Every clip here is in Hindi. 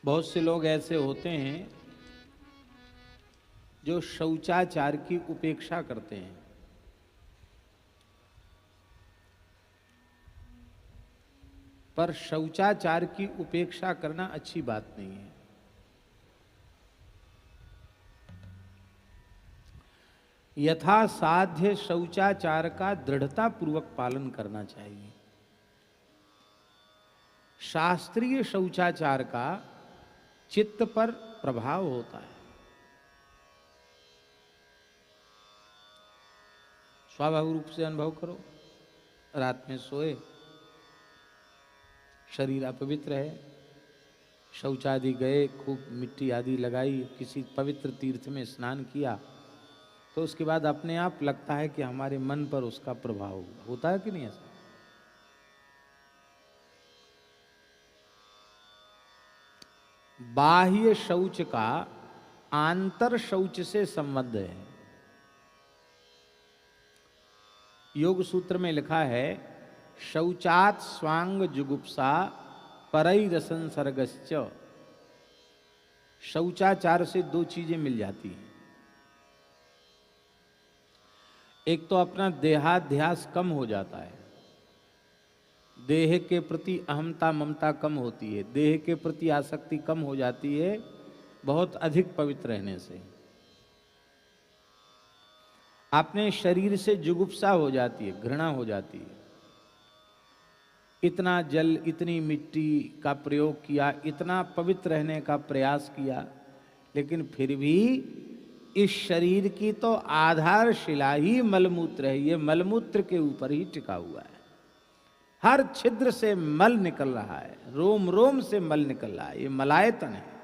बहुत से लोग ऐसे होते हैं जो शौचाचार की उपेक्षा करते हैं। पर शौचाचार की उपेक्षा करना अच्छी बात नहीं है। यथा साध्य शौचाचार का दृढ़ता पूर्वक पालन करना चाहिए। शास्त्रीय शौचाचार का चित्त पर प्रभाव होता है। स्वाभाविक रूप से अनुभव करो, रात में सोए, शरीर अपवित्र है, शौचादि गए, खूब मिट्टी आदि लगाई, किसी पवित्र तीर्थ में स्नान किया, तो उसके बाद अपने आप लगता है कि हमारे मन पर उसका प्रभाव होता है कि नहीं ऐसा? बाह्य शौच का आंतर शौच से संबंध है। योग सूत्र में लिखा है, शौचात स्वांग जुगुप्सा परैरसंसर्गश्च। शौचाचार से दो चीजें मिल जाती हैं। एक तो अपना देहाध्यास कम हो जाता है, देह के प्रति अहमता ममता कम होती है, देह के प्रति आसक्ति कम हो जाती है बहुत अधिक पवित्र रहने से। अपने शरीर से जुगुप्सा हो जाती है, घृणा हो जाती है। इतना जल, इतनी मिट्टी का प्रयोग किया, इतना पवित्र रहने का प्रयास किया, लेकिन फिर भी इस शरीर की तो आधारशिला ही मलमूत्र है। ये मलमूत्र के ऊपर ही टिका हुआ है। हर छिद्र से मल निकल रहा है, रोम रोम से मल निकल रहा है। ये मलायतन है।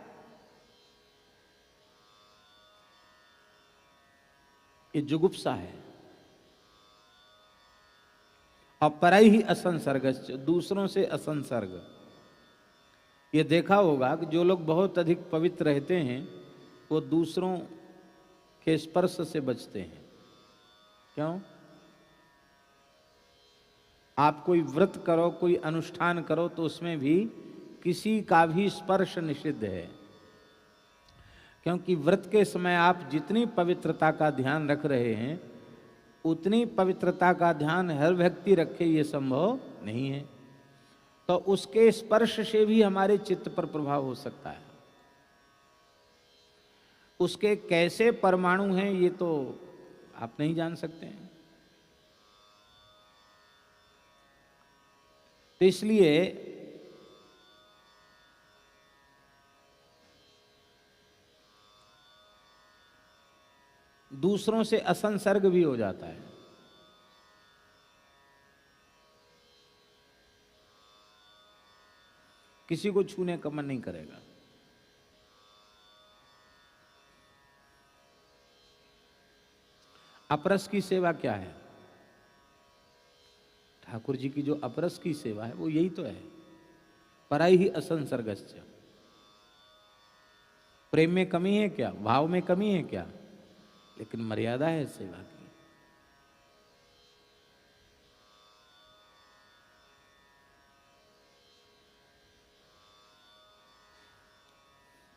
ये जुगुप्सा है। और परई ही असंसर्गश्च, दूसरों से असंसर्ग। ये देखा होगा कि जो लोग बहुत अधिक पवित्र रहते हैं वो दूसरों के स्पर्श से बचते हैं। क्यों? आप कोई व्रत करो, कोई अनुष्ठान करो, तो उसमें भी किसी का भी स्पर्श निषिद्ध है। क्योंकि व्रत के समय आप जितनी पवित्रता का ध्यान रख रहे हैं, उतनी पवित्रता का ध्यान हर व्यक्ति रखे, ये संभव नहीं है। तो उसके स्पर्श से भी हमारे चित्त पर प्रभाव हो सकता है। उसके कैसे परमाणु हैं ये तो आप नहीं जान सकते हैं। तो इसलिए दूसरों से असंसर्ग भी हो जाता है। किसी को छूने का मन नहीं करेगा। अपरस की सेवा क्या है? ठाकुर जी की जो अपरस की सेवा है वो यही तो है, पराई ही असंसर्गश्च। प्रेम में कमी है क्या? भाव में कमी है क्या? लेकिन मर्यादा है सेवा की।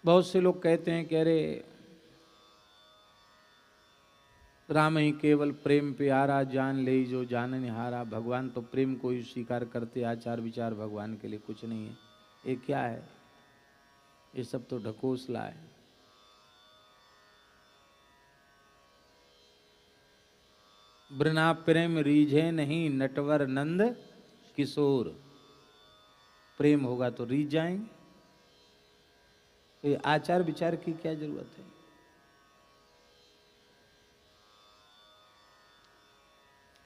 बहुत से लोग कहते हैं कि अरे राम ही केवल प्रेम प्यारा, जान ले जो जानन हारा। भगवान तो प्रेम को ही स्वीकार करते, आचार विचार भगवान के लिए कुछ नहीं है। ये क्या है? ये सब तो ढकोसला है। वृना प्रेम रीझे नहीं नटवर नंद किशोर। प्रेम होगा तो रीझ जाएंगे। तो ये आचार विचार की क्या जरूरत है?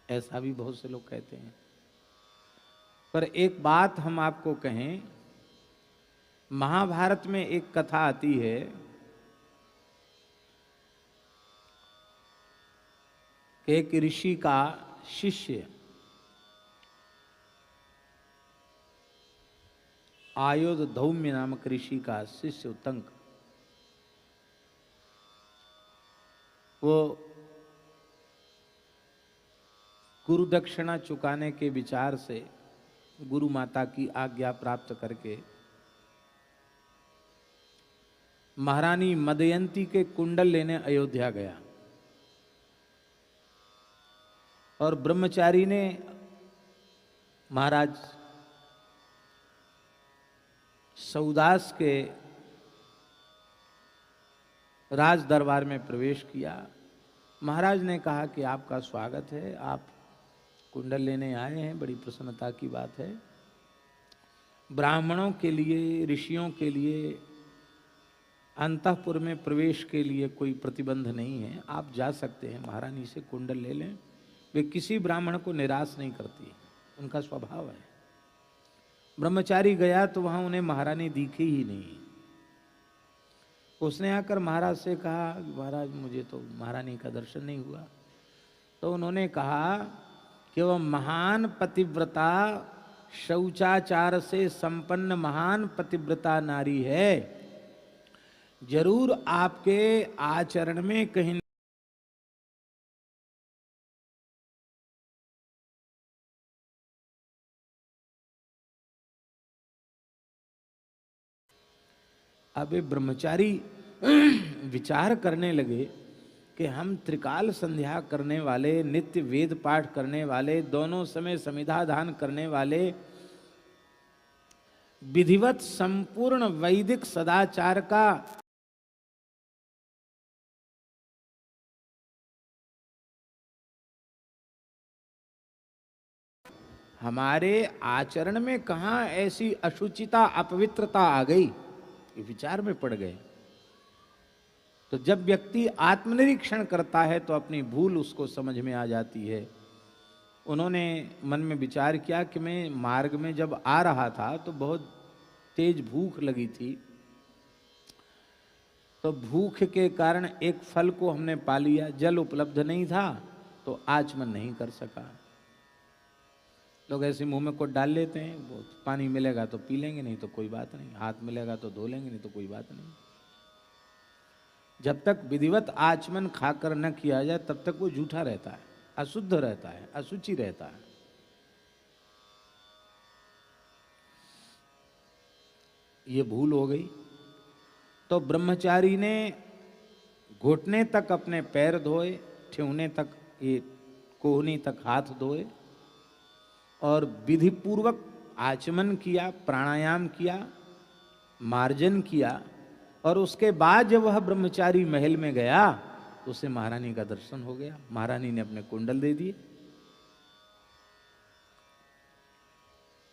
ऐसा भी बहुत से लोग कहते हैं। पर एक बात हम आपको कहें, महाभारत में एक कथा आती है कि एक ऋषि का शिष्य आयुध धौम्य नामक ऋषि का शिष्य उत्तंक, वो गुरु दक्षिणा चुकाने के विचार से गुरु माता की आज्ञा प्राप्त करके महारानी मदयंती के कुंडल लेने अयोध्या गया और ब्रह्मचारी ने महाराज सौदास के राज दरबार में प्रवेश किया। महाराज ने कहा कि आपका स्वागत है, आप कुंडल लेने आए हैं, बड़ी प्रसन्नता की बात है। ब्राह्मणों के लिए, ऋषियों के लिए अंतःपुर में प्रवेश के लिए कोई प्रतिबंध नहीं है, आप जा सकते हैं, महारानी से कुंडल ले लें। वे किसी ब्राह्मण को निराश नहीं करती, उनका स्वभाव है। ब्रह्मचारी गया तो वहां उन्हें महारानी दिखी ही नहीं। उसने आकर महाराज से कहा, महाराज मुझे तो महारानी का दर्शन नहीं हुआ। तो उन्होंने कहा कि वह महान पतिव्रता, शौचाचार से संपन्न महान पतिव्रता नारी है, जरूर आपके आचरण में कहीं अब ये ब्रह्मचारी विचार करने लगे कि हम त्रिकाल संध्या करने वाले, नित्य वेद पाठ करने वाले, दोनों समय समिधा दान करने वाले, विधिवत संपूर्ण वैदिक सदाचार का हमारे आचरण में कहां ऐसी अशुचिता, अपवित्रता आ गई, ये विचार में पड़ गए। तो जब व्यक्ति आत्मनिरीक्षण करता है तो अपनी भूल उसको समझ में आ जाती है। उन्होंने मन में विचार किया कि मैं मार्ग में जब आ रहा था तो बहुत तेज भूख लगी थी, तो भूख के कारण एक फल को हमने पा लिया, जल उपलब्ध नहीं था तो आचमन नहीं कर सका। लोग ऐसे मुंह में को डाल लेते हैं, वो पानी मिलेगा तो पी लेंगे, नहीं तो कोई बात नहीं, हाथ मिलेगा तो धो लेंगे, नहीं तो कोई बात नहीं। जब तक विधिवत आचमन खाकर न किया जाए तब तक वो झूठा रहता है, अशुद्ध रहता है, अशुचि रहता है। ये भूल हो गई। तो ब्रह्मचारी ने घुटने तक अपने पैर धोए, ठेहुने तक, ये कोहनी तक हाथ धोए और विधि पूर्वक आचमन किया, प्राणायाम किया, मार्जन किया। और उसके बाद जब वह ब्रह्मचारी महल में गया तो उसे महारानी का दर्शन हो गया। महारानी ने अपने कुंडल दे दिए।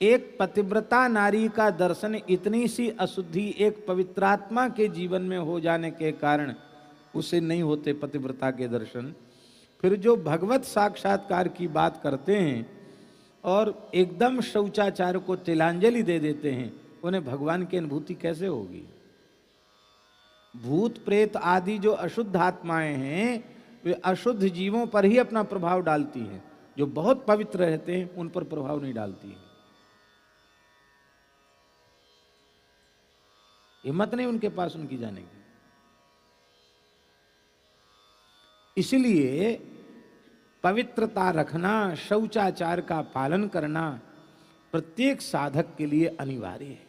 एक पतिव्रता नारी का दर्शन, इतनी सी अशुद्धि एक पवित्रात्मा के जीवन में हो जाने के कारण उसे नहीं होते पतिव्रता के दर्शन। फिर जो भगवत साक्षात्कार की बात करते हैं और एकदम शौचाचार को तिलांजलि दे देते हैं, उन्हें भगवान की अनुभूति कैसे होगी? भूत प्रेत आदि जो अशुद्ध आत्माएं हैं वे अशुद्ध जीवों पर ही अपना प्रभाव डालती हैं, जो बहुत पवित्र रहते हैं उन पर प्रभाव नहीं डालती है। हिम्मत नहीं उनके पास उनकी जाने की। इसलिए पवित्रता रखना, शौचाचार का पालन करना प्रत्येक साधक के लिए अनिवार्य है।